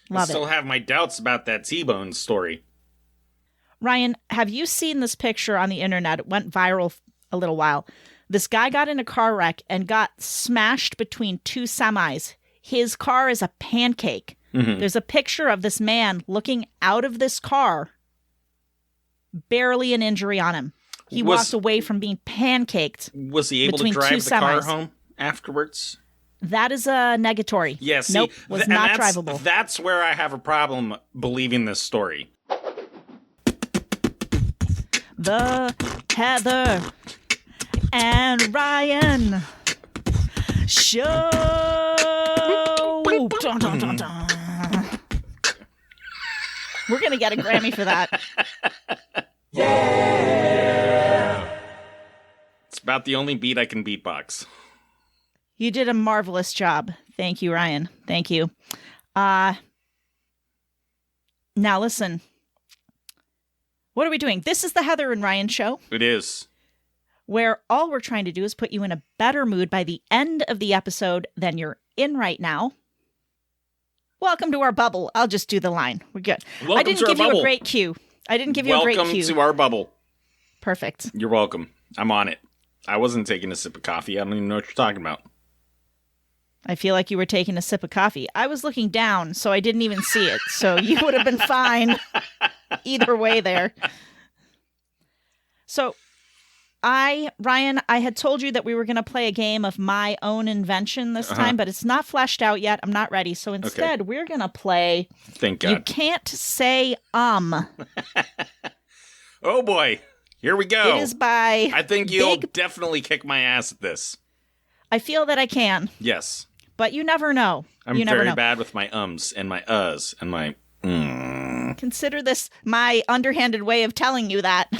Love I still it. have my doubts about that T-Bone story. Ryan, have you seen this picture on the internet? It went viral a little while. This guy got in a car wreck and got smashed between two semis. His car is a pancake. Mm-hmm. There's a picture of this man looking out of this car, barely an injury on him. He walked away from being pancaked. Was he able to drive the car home afterwards? That is a negatory. Yeah, see, nope, was not drivable. That's where I have a problem believing this story. The Heather and Ryan show. Dun, dun, dun, dun. We're going to get a Grammy for that. Yeah! It's about the only beat I can beatbox. You did a marvelous job. Thank you, Ryan. Thank you. Now listen. What are we doing? This is the Heather and Ryan show. It is. Where all we're trying to do is put you in a better mood by the end of the episode than you're in right now. Welcome to our bubble. I'll just do the line. We're good. Welcome I didn't give you a great cue. Welcome to our bubble. Perfect. You're welcome. I'm on it. I wasn't taking a sip of coffee. I don't even know what you're talking about. I feel like you were taking a sip of coffee. I was looking down, so I didn't even see it. So you would have been fine either way there. So Ryan, I had told you that we were going to play a game of my own invention this time, but it's not fleshed out yet. I'm not ready. So instead, we're going to play Thank God. You Can't Say Oh boy. Here we go. It is by I think you'll definitely kick my ass at this. I feel that I can. Yes. But you never know. I'm very bad with my ums and my uhs and my Consider this my underhanded way of telling you that.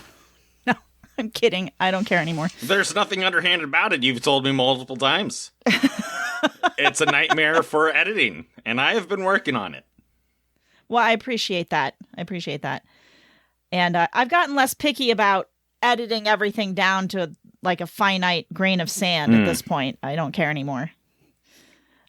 No, I'm kidding. I don't care anymore. There's nothing underhanded about it. You've told me multiple times. It's a nightmare for editing, and I have been working on it. Well, I appreciate that. And I've gotten less picky about editing everything down to like a finite grain of sand at this point. I don't care anymore.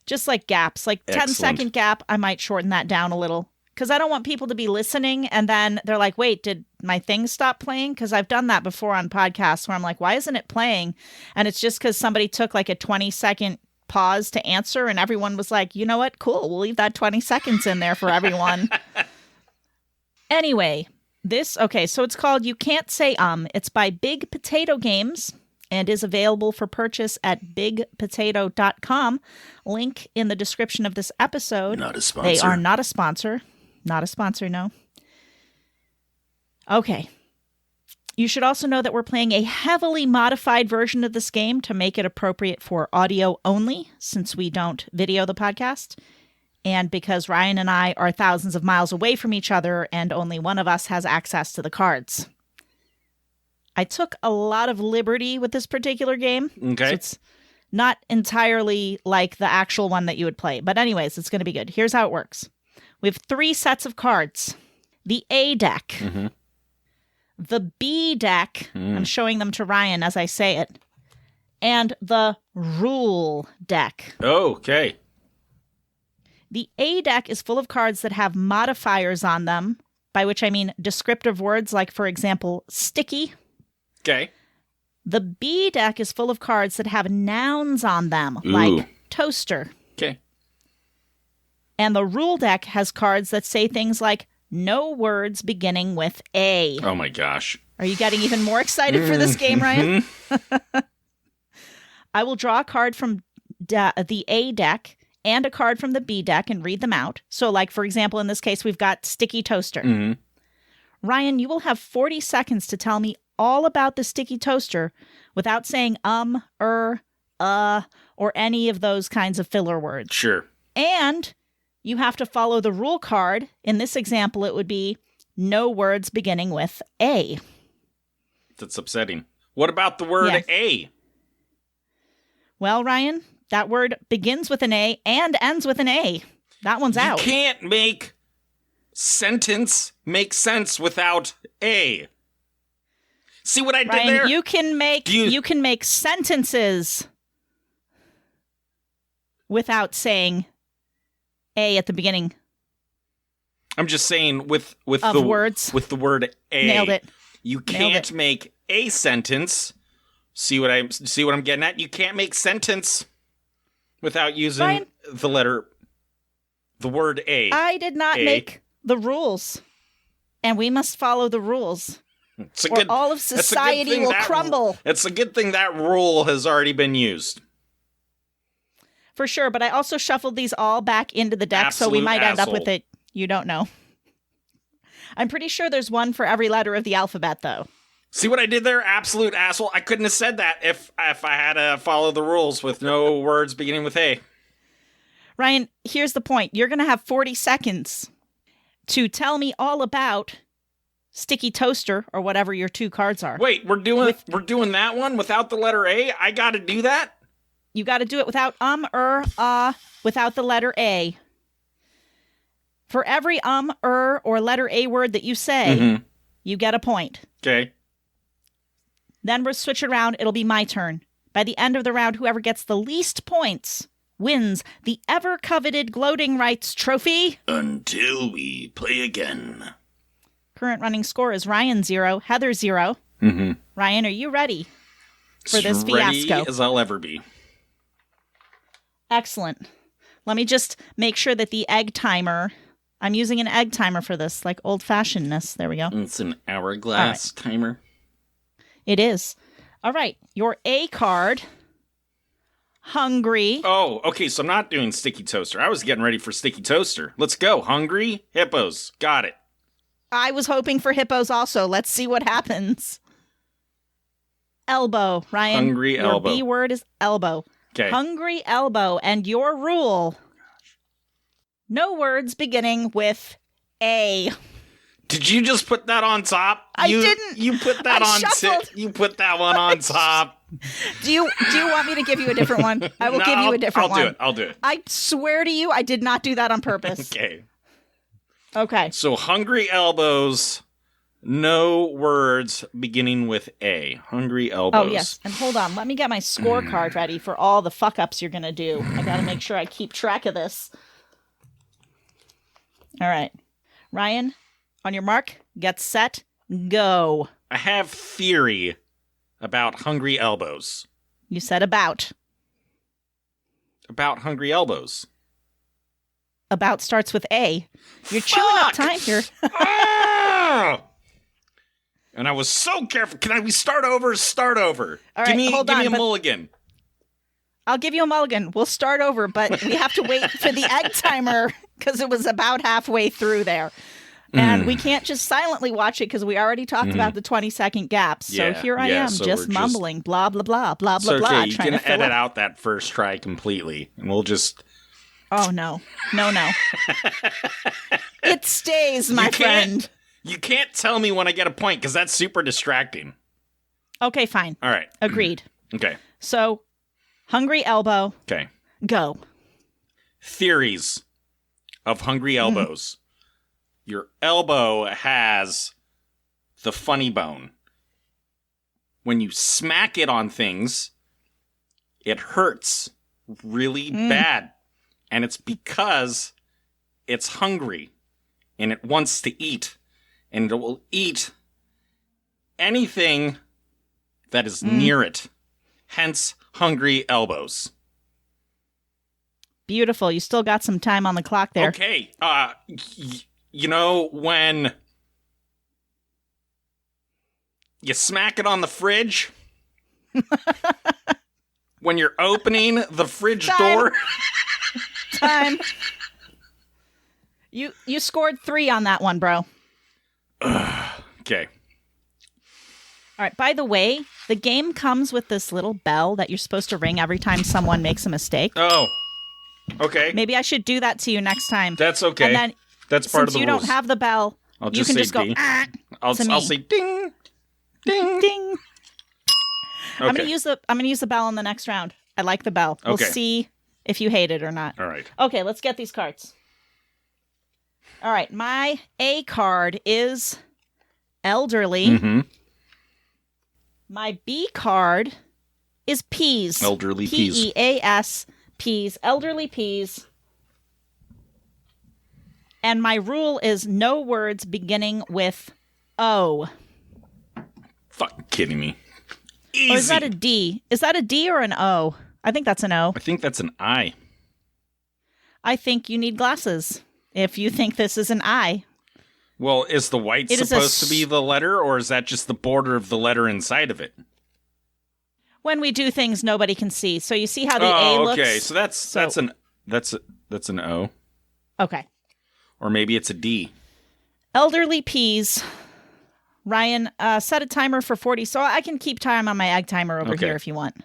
Just like gaps, like 10-second gap, I might shorten that down a little. Because I don't want people to be listening and then they're like, wait, did my thing stop playing? Because I've done that before on podcasts where I'm like, why isn't it playing? And it's just because somebody took like a 20-second pause to answer and everyone was like, you know what? Cool. We'll leave that 20 seconds in there for everyone. Anyway, so it's called You Can't Say It's by Big Potato Games and is available for purchase at bigpotato.com. Link in the description of this episode. Not a sponsor. They are not a sponsor. Not a sponsor, no. Okay. You should also know that we're playing a heavily modified version of this game to make it appropriate for audio only, since we don't video the podcast. And because Ryan and I are thousands of miles away from each other and only one of us has access to the cards. I took a lot of liberty with this particular game. Okay. So it's not entirely like the actual one that you would play. But anyways, it's going to be good. Here's how it works. We have 3 sets of cards. The A deck. Mm-hmm. The B deck. I'm showing them to Ryan as I say it. And the rule deck. Oh, okay. The A deck is full of cards that have modifiers on them, by which I mean descriptive words like, for example, sticky. Okay. The B deck is full of cards that have nouns on them, like toaster. Okay. And the rule deck has cards that say things like, no words beginning with A. Oh my gosh. Are you getting even more excited for this game, Ryan? I will draw a card from the A deck and a card from the B deck and read them out. So like, for example, in this case, we've got sticky toaster. Mm-hmm. Ryan, you will have 40 seconds to tell me all about the sticky toaster without saying or any of those kinds of filler words. Sure. And you have to follow the rule card. In this example, it would be no words beginning with A. That's upsetting. What about the word A? Well, Ryan, that word begins with an A and ends with an A. That one's out. You can't make sentence make sense without A. See what I did there? You can make sentences without saying A at the beginning. I'm just saying with of the words. with the word a. Nailed it. You can't make a sentence. See what I'm getting at? You can't make sentence without using Ryan, the word a. I did not make the rules, and we must follow the rules. All of society will crumble. It's a good thing that rule has already been used. For sure, but I also shuffled these all back into the deck, so we might end up with it. You don't know. I'm pretty sure there's one for every letter of the alphabet, though. See what I did there? Absolute asshole. I couldn't have said that if I had to follow the rules with no words beginning with A. Ryan, here's the point. You're going to have 40 seconds to tell me all about Sticky Toaster or whatever your 2 cards are. Wait, we're doing that one without the letter A? I got to do that? You got to do it without without the letter A. For every or letter A word that you say, you get a point. Okay. Then we'll switch it around. It'll be my turn. By the end of the round, whoever gets the least points wins the ever-coveted Gloating Rights Trophy. Until we play again. Current running score is Ryan 0, Heather 0. Mm-hmm. Ryan, are you ready for this fiasco? Ready as I'll ever be. Excellent. Let me just make sure that the egg timer... I'm using an egg timer for this, like old-fashionedness. There we go. It's an hourglass timer. It is. All right. Your A card, Hungry. Oh, okay, so I'm not doing Sticky Toaster. I was getting ready for Sticky Toaster. Let's go. Hungry Hippos. Got it. I was hoping for hippos also. Let's see what happens. Elbow, Ryan. Hungry elbow. Your B word is elbow. Okay. Hungry elbow. And your rule... No words beginning with A. Did you just put that on top? I didn't. You put that you put that one on top. Do you want me to give you a different one? I will give you a different one. I'll do it. I swear to you, I did not do that on purpose. Okay. So hungry elbows, no words beginning with A. Hungry elbows. Oh, yes. And hold on. Let me get my scorecard ready for all the fuck-ups you're going to do. I got to make sure I keep track of this. All right. Ryan, on your mark, get set, go. I have theory about hungry elbows. You said about. About hungry elbows. About starts with A. You're chewing up time here. And I was so careful. Can we start over? Start over. All right, give me a mulligan. I'll give you a mulligan. We'll start over, but we have to wait for the egg timer because it was about halfway through there. And we can't just silently watch it because we already talked about the 20-second gaps. So here I am, so just mumbling, blah, blah, blah, blah, blah, blah. You can edit out that first try completely, and we'll just... Oh, no. No. It stays, my friend. You can't tell me when I get a point because that's super distracting. Okay, fine. All right. Agreed. Okay. So... Hungry elbow. Okay. Go. Theories of hungry elbows. Your elbow has the funny bone. When you smack it on things, it hurts really bad. And it's because it's hungry and it wants to eat. And it will eat anything that is near it. Hence, hungry elbows. Beautiful. You still got some time on the clock there. Okay. You know when you smack it on the fridge? When you're opening the fridge door? Time. You scored 3 on that one, bro. Okay. All right. By the way, the game comes with this little bell that you're supposed to ring every time someone makes a mistake. Oh. Okay. Maybe I should do that to you next time. That's okay. And then, that's part of the rules. Since you don't have the bell, you can just go, I'll say ding, ding, ding. Okay. I'm gonna use the bell in the next round. I like the bell. We'll see if you hate it or not. All right. Okay, let's get these cards. All right, my A card is elderly. Mm-hmm. My B card is peas. Elderly peas. Peas. Peas. Elderly peas. And my rule is no words beginning with O. Fucking kidding me. Easy. Or is that a D? Is that a D or an O? I think that's an O. I think that's an I. I think you need glasses if you think this is an I. Well, is the white supposed to be the letter, or is that just the border of the letter inside of it? When we do things nobody can see. So you see how the A looks? Okay. So that's an O. Okay. Or maybe it's a D. Elderly peas. Ryan, set a timer for 40. So I can keep time on my egg timer over here if you want.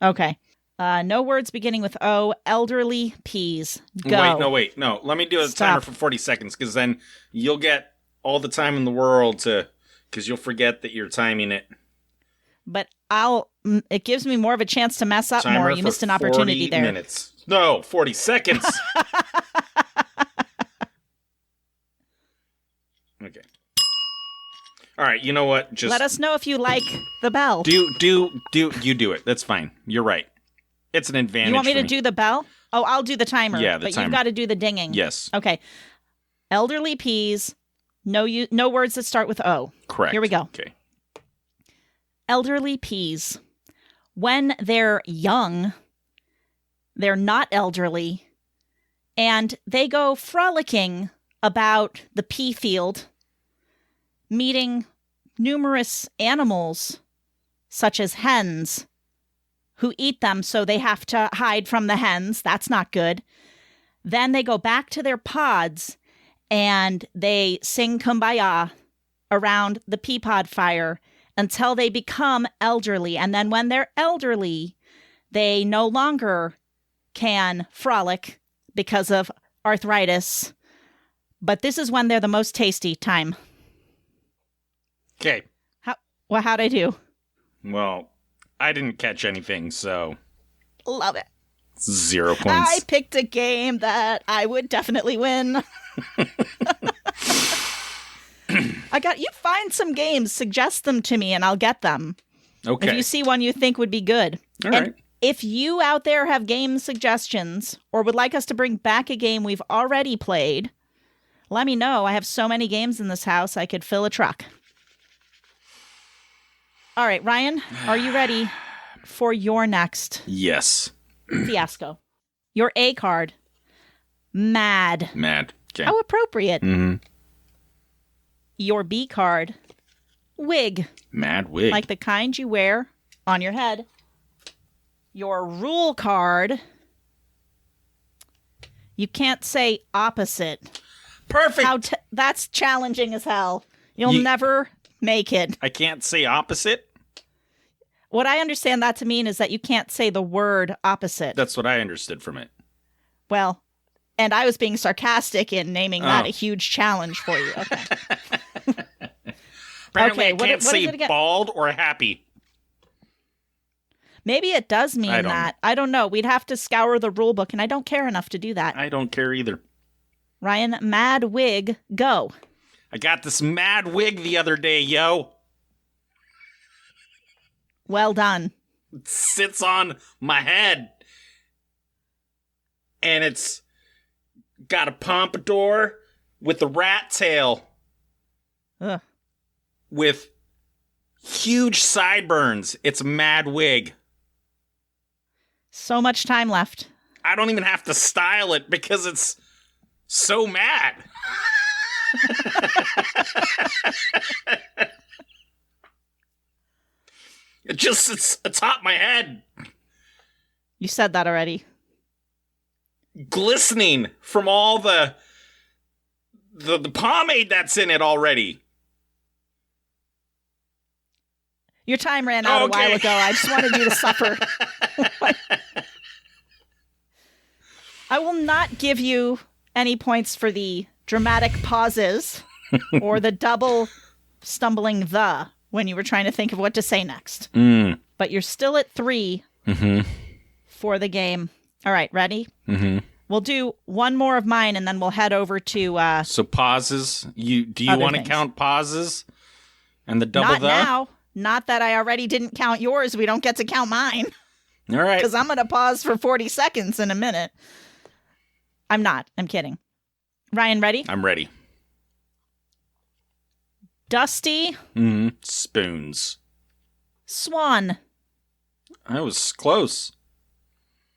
Okay. No words beginning with O. Elderly peas. Go. Wait. No. Let me do a timer for 40 seconds, because then you'll get all the time in the world because you'll forget that you're timing it. But it gives me more of a chance to mess up timer more. You missed an opportunity 40 there. Minutes. No, 40 seconds. Okay. All right, you know what? Just let us know if you like the bell. You do it. That's fine. You're right. It's an advantage. You want me to do the bell? Oh, I'll do the timer. Yeah, the but timer. You've got to do the dinging. Yes. Okay. Elderly peas. No words that start with O. Correct. Here we go. Okay. Elderly peas. When they're young, they're not elderly, and they go frolicking about the pea field, meeting numerous animals, such as hens, who eat them, so they have to hide from the hens. That's not good. Then they go back to their pods, and they sing Kumbaya around the pea pod fire until they become elderly. And then when they're elderly, they no longer can frolic because of arthritis. But this is when they're the most tasty time. Okay. How'd I do? Well, I didn't catch anything, so... Love it. 0 points. I picked a game that I would definitely win. You find some games, suggest them to me, and I'll get them. Okay. If you see one you think would be good. All right. If you out there have game suggestions or would like us to bring back a game we've already played, let me know. I have so many games in this house, I could fill a truck. All right, Ryan, are you ready for your next Yes. fiasco? Your A card, Mad. Mad. Okay. How appropriate. Mm-hmm. Your B card, Wig. Mad wig. Like the kind you wear on your head. Your rule card, you can't say opposite. Perfect. That's challenging as hell. You'll never make it. I can't say opposite? What I understand that to mean is that you can't say the word opposite. That's what I understood from it. Well, and I was being sarcastic in naming that a huge challenge for you. Okay. Apparently, okay, I can't say bald or happy. Maybe it does mean that. I don't know. We'd have to scour the rule book, and I don't care enough to do that. I don't care either. Ryan, Mad Wig, go. I got this mad wig the other day, yo. Well done. It sits on my head. And it's got a pompadour with a rat tail. Ugh. With huge sideburns. It's a mad wig. So much time left. I don't even have to style it because it's so mad. It just sits atop my head. You said that already. Glistening from all the pomade that's in it already. Your time ran out a while ago. I just wanted you to suffer. I will not give you any points for the dramatic pauses or the double stumbling the when you were trying to think of what to say next. But you're still at 3 for the game. All right, ready? We'll do one more of mine, and then we'll head over to... So pauses? Do you want to count pauses? And the double Not now. Not that I already didn't count yours. We don't get to count mine. All right. Because I'm going to pause for 40 seconds in a minute. I'm not. I'm kidding. Ryan, ready? I'm ready. Dusty. Spoons. Swan. I was close.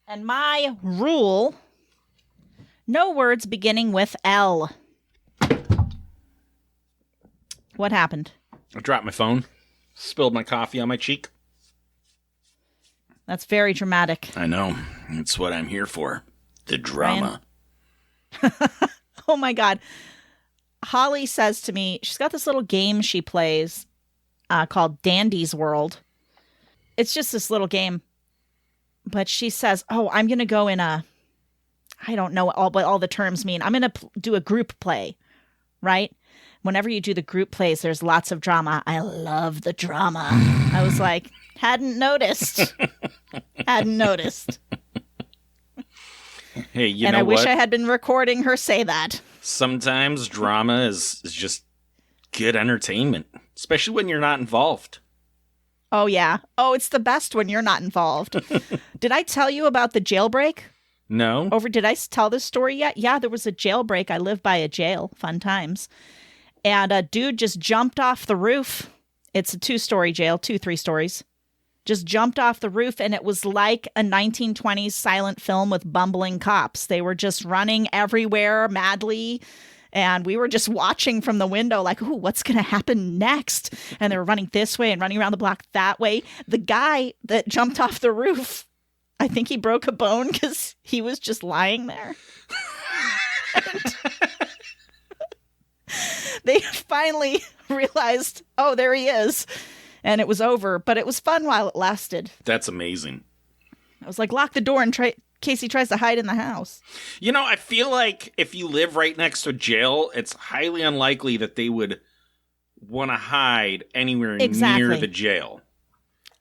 And my rule, no words beginning with L. What happened? I dropped my phone. Spilled my coffee on my cheek. That's very dramatic. I know. It's what I'm here for. The drama. Oh my God. Holly says to me, she's got this little game she plays called Dandy's World. It's just this little game. But she says, I'm going to go in I don't know what all the terms mean. I'm going to do a group play, right? Whenever you do the group plays, there's lots of drama. I love the drama. I was like, hadn't noticed. Hadn't noticed. Hey, you and know I wish what? I had been recording her say that. Sometimes drama is just good entertainment, especially when you're not involved. Oh, yeah. Oh, it's the best when you're not involved. Did I tell you about the jailbreak? No. Did I tell this story yet? Yeah, there was a jailbreak. I live by a jail. Fun times. And a dude just jumped off the roof. It's a 2-story jail, 3 stories. Just jumped off the roof, and it was like a 1920s silent film with bumbling cops. They were just running everywhere madly. And we were just watching from the window like, ooh, what's going to happen next? And they were running this way and running around the block that way. The guy that jumped off the roof, I think he broke a bone because he was just lying there. They finally realized, there he is. And it was over. But it was fun while it lasted. That's amazing. I was like, lock the door in case he tries to hide in the house. You know, I feel like if you live right next to a jail, it's highly unlikely that they would want to hide anywhere near the jail.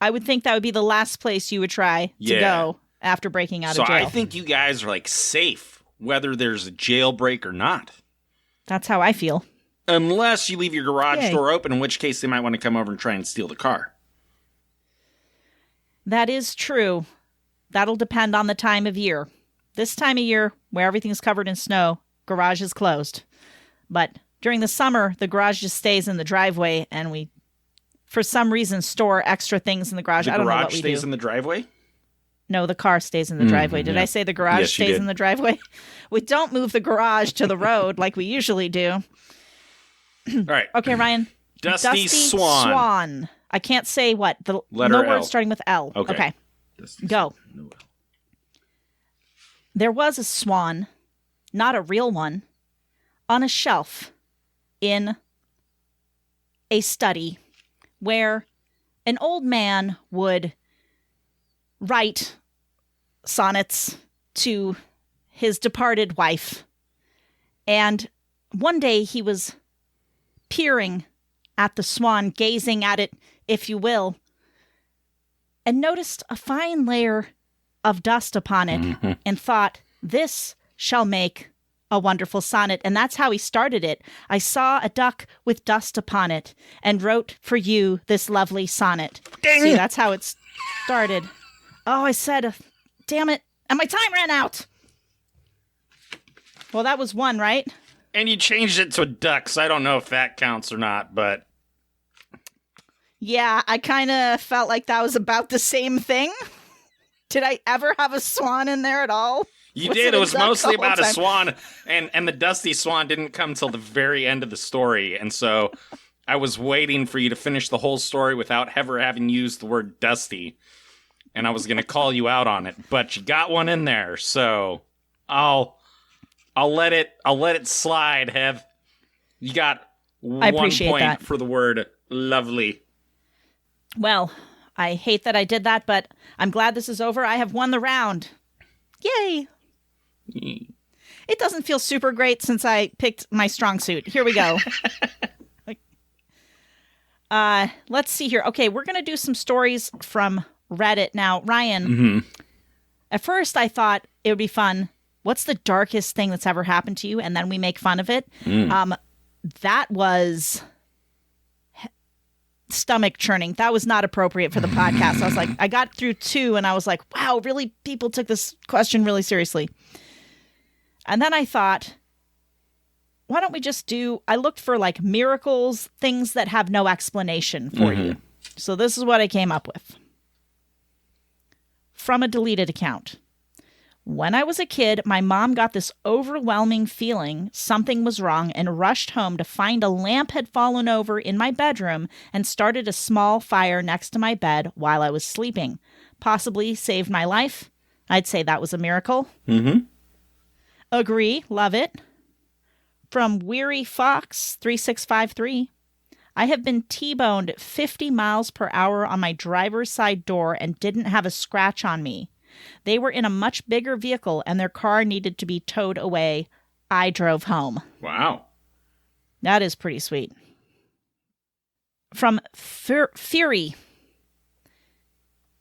I would think that would be the last place you would try to go after breaking out of jail. So I think you guys are like safe, whether there's a jailbreak or not. That's how I feel. Unless you leave your garage door open, in which case they might want to come over and try and steal the car. That is true. That'll depend on the time of year. This time of year, where everything's covered in snow, garage is closed. But during the summer, the garage just stays in the driveway, and we, for some reason, store extra things in the garage. I don't know what we do. The garage stays in the driveway? No, the car stays in the driveway. Did I say the garage stays in the driveway? We don't move the garage to the road like we usually do. All right. Okay, Ryan. Dusty Swan. I can't say what. The letter no L. word starting with L. Okay. Go. There was a swan, not a real one, on a shelf in a study where an old man would write sonnets to his departed wife. And one day he was peering at the swan, gazing at it, if you will, and noticed a fine layer of dust upon it and thought, this shall make a wonderful sonnet. And that's how he started it. I saw a duck with dust upon it and wrote for you this lovely sonnet. Ding! See, that's how it started. Oh, I said, damn it. And my time ran out. Well, that was one, right? And you changed it to a duck, so I don't know if that counts or not, but... Yeah, I kind of felt like that was about the same thing. Did I ever have a swan in there at all? You did. It was mostly about a swan, and the dusty swan didn't come till the very end of the story, and so I was waiting for you to finish the whole story without ever having used the word dusty, and I was going to call you out on it, but you got one in there, so I'll let it slide, Hev. You got 1 point for the word lovely. Well, I hate that I did that, but I'm glad this is over. I have won the round. Yay. It doesn't feel super great since I picked my strong suit. Here we go. Let's see here. Okay, we're going to do some stories from Reddit. Now, Ryan, at first I thought it would be fun. What's the darkest thing that's ever happened to you? And then we make fun of it. That was stomach churning. That was not appropriate for the podcast. I was like, I got through 2 and I was like, wow, really? People took this question really seriously. And then I thought, why don't we just do, I looked for like miracles, things that have no explanation for you. So this is what I came up with. From a deleted account. When I was a kid, my mom got this overwhelming feeling something was wrong and rushed home to find a lamp had fallen over in my bedroom and started a small fire next to my bed while I was sleeping. Possibly saved my life. I'd say that was a miracle. Agree. Love it. From Weary Fox 3653. I have been T-boned 50 miles per hour on my driver's side door and didn't have a scratch on me. They were in a much bigger vehicle and their car needed to be towed away. I drove home. Wow. That is pretty sweet. From Fury.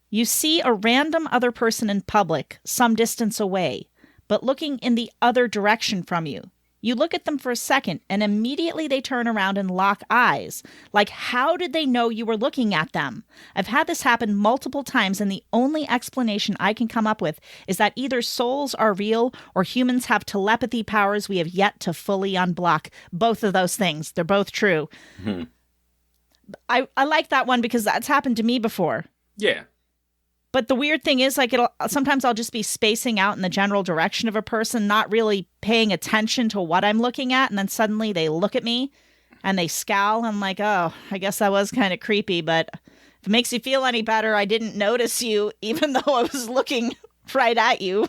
You see a random other person in public, some distance away, but looking in the other direction from you. You look at them for a second, and immediately they turn around and lock eyes. Like, how did they know you were looking at them? I've had this happen multiple times, and the only explanation I can come up with is that either souls are real or humans have telepathy powers we have yet to fully unblock. Both of those things. They're both true. I like that one because that's happened to me before. Yeah. But the weird thing is, like, sometimes I'll just be spacing out in the general direction of a person, not really paying attention to what I'm looking at. And then suddenly they look at me and they scowl. I'm like, oh, I guess that was kind of creepy. But if it makes you feel any better, I didn't notice you, even though I was looking right at you.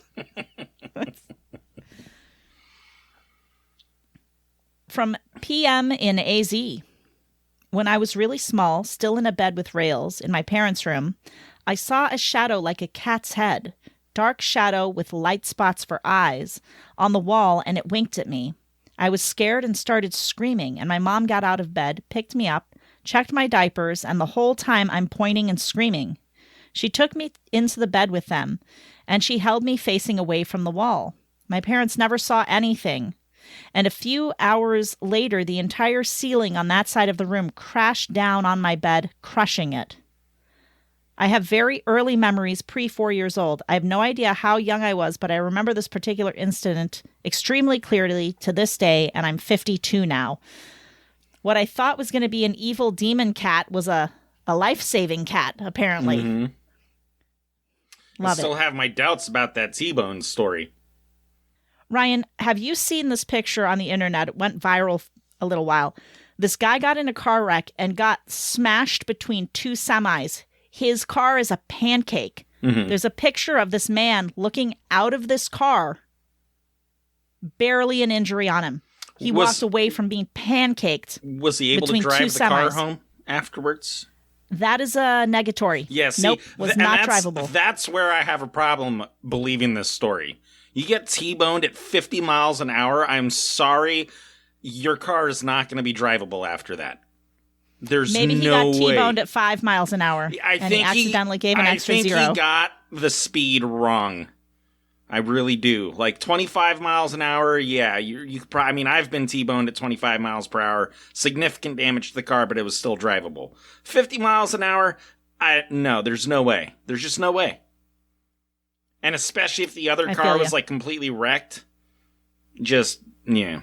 From PM in AZ. When I was really small, still in a bed with rails in my parents' room, I saw a shadow like a cat's head, dark shadow with light spots for eyes, on the wall, and it winked at me. I was scared and started screaming, and my mom got out of bed, picked me up, checked my diapers, and the whole time I'm pointing and screaming. She took me into the bed with them, and she held me facing away from the wall. My parents never saw anything. And a few hours later, the entire ceiling on that side of the room crashed down on my bed, crushing it. I have very early memories pre-4 years old. I have no idea how young I was, but I remember this particular incident extremely clearly to this day, and I'm 52 now. What I thought was going to be an evil demon cat was a life-saving cat, apparently. Love it. I still have my doubts about that T-Bone story. Ryan, have you seen this picture on the internet? It went viral a little while. This guy got in a car wreck and got smashed between two semis. His car is a pancake. There's a picture of this man looking out of this car. Barely an injury on him. He walked away from being pancaked. Was he able to drive the car home afterwards? That is a negatory. Yes. Nope, was not drivable. That's where I have a problem believing this story. You get T-boned at 50 miles an hour, I'm sorry, your car is not going to be drivable after that. There's no way. Maybe he got T-boned at 5 miles an hour. I think he accidentally gave an extra zero. I think he got the speed wrong. I really do. Like 25 miles an hour, yeah. You probably, I mean, I've been T-boned at 25 miles per hour. Significant damage to the car, but it was still drivable. 50 miles an hour, no, there's no way. There's just no way. And especially if the other car was like completely wrecked. Just, yeah.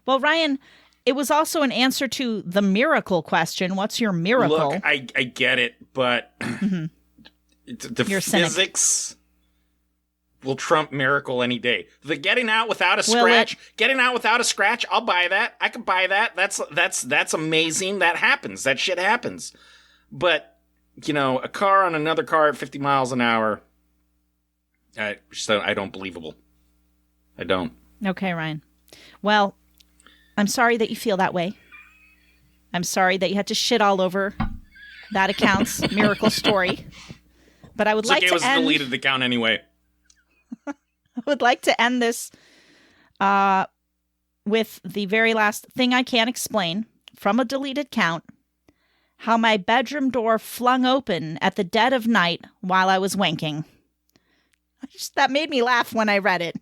Well, Ryan, it was also an answer to the miracle question. What's your miracle? Look, I get it, but the physics will trump miracle any day. The getting out without a scratch, I'll buy that. I could buy that. That's amazing. That happens. That shit happens. But, you know, a car on another car at 50 miles an hour, I don't believable. I don't. Okay, Ryan. Well, I'm sorry that you feel that way. I'm sorry that you had to shit all over that account's miracle story. But I would like to end... It was a deleted account anyway. I would like to end this with the very last thing I can't explain from a deleted account. How my bedroom door flung open at the dead of night while I was wanking. That made me laugh when I read it.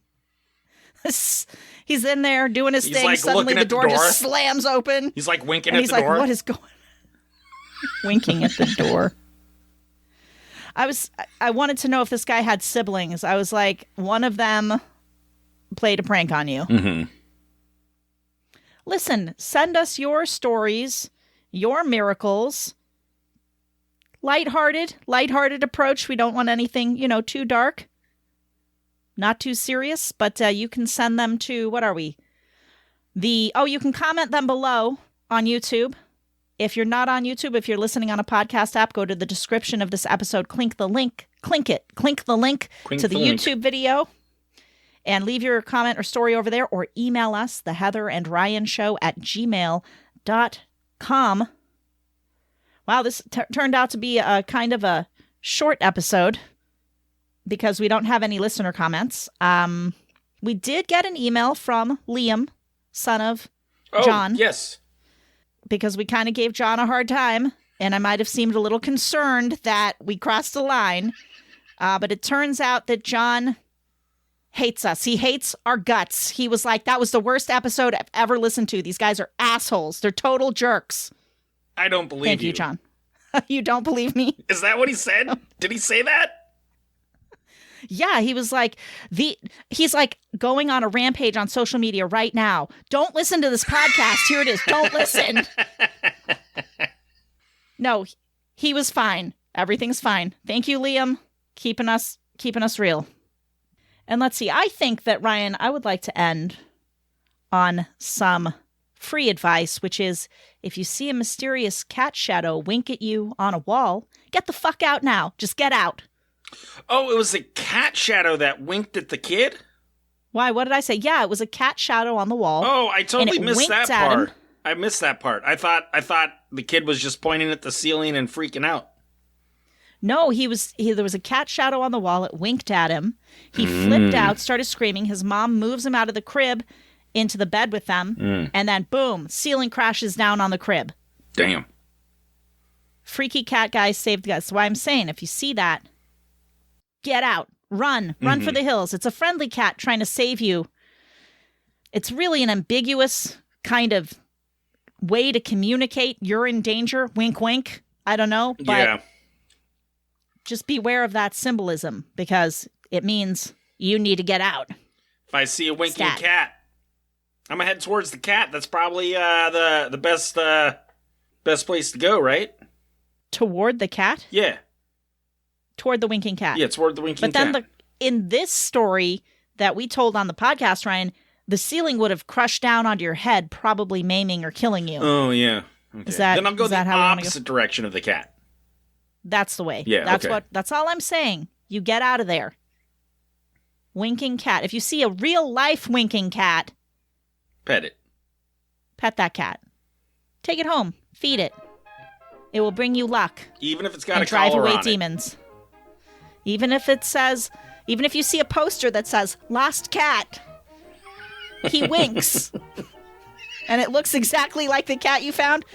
He's in there doing his thing. Like, suddenly the door just slams open. He's like winking at the door. He's like, what is going on? Winking at the door. I wanted to know if this guy had siblings. I was like, one of them played a prank on you. listen, send us your stories, your miracles. Lighthearted approach. We don't want anything, too dark. Not too serious, but you can send them to, what are we? You can comment them below on YouTube. If you're not on YouTube, if you're listening on a podcast app, go to the description of this episode, click the link to the YouTube video, and leave your comment or story over there, or email us, the Heather and Ryan Show at gmail.com. Wow, this turned out to be a kind of a short episode because we don't have any listener comments. We did get an email from Liam, son of John. Yes. Because we kind of gave John a hard time, and I might have seemed a little concerned that we crossed the line. But it turns out that John hates us. He hates our guts. He was like, that was the worst episode I've ever listened to. These guys are assholes. They're total jerks. I don't believe you. Thank you, John. You don't believe me? Is that what he said? Did he say that? Yeah, he was like, he's like going on a rampage on social media right now. Don't listen to this podcast. Here it is. Don't listen. No, he was fine. Everything's fine. Thank you, Liam. Keeping us real. And let's see. I think that, Ryan, I would like to end on some free advice, which is if you see a mysterious cat shadow wink at you on a wall, get the fuck out now. Just get out. Oh, it was a cat shadow that winked at the kid? Why? What did I say? Yeah, it was a cat shadow on the wall. Oh, I totally missed that part. I missed that part. I thought the kid was just pointing at the ceiling and freaking out. No, there was a cat shadow on the wall. It winked at him. He flipped out, started screaming. His mom moves him out of the crib into the bed with them. And then, boom, ceiling crashes down on the crib. Damn. Freaky cat guy saved the guy. That's why I'm saying, if you see that, get out. Run for the hills. It's a friendly cat trying to save you. It's really an ambiguous kind of way to communicate. You're in danger. Wink, wink. I don't know. But just beware of that symbolism because it means you need to get out. If I see a winking cat, I'm going to head towards the cat. That's probably the best place to go, right? Toward the cat? Yeah. Toward the winking cat. Yeah, toward the winking cat. But then in this story that we told on the podcast, Ryan, the ceiling would have crushed down onto your head, probably maiming or killing you. Oh, yeah. Okay. Then I'll go the opposite direction of the cat. That's the way. Yeah, that's all I'm saying. You get out of there. Winking cat. If you see a real life winking cat, pet it. Pet that cat. Take it home. Feed it. It will bring you luck. Even if it's got a drive collar away on demons. Even if you see a poster that says "Lost Cat," he winks, and it looks exactly like the cat you found.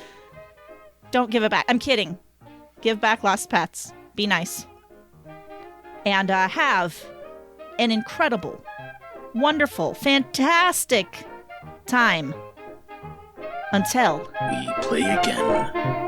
Don't give it back. I'm kidding. Give back lost pets. Be nice. And have an incredible, wonderful, fantastic time. Until we play again.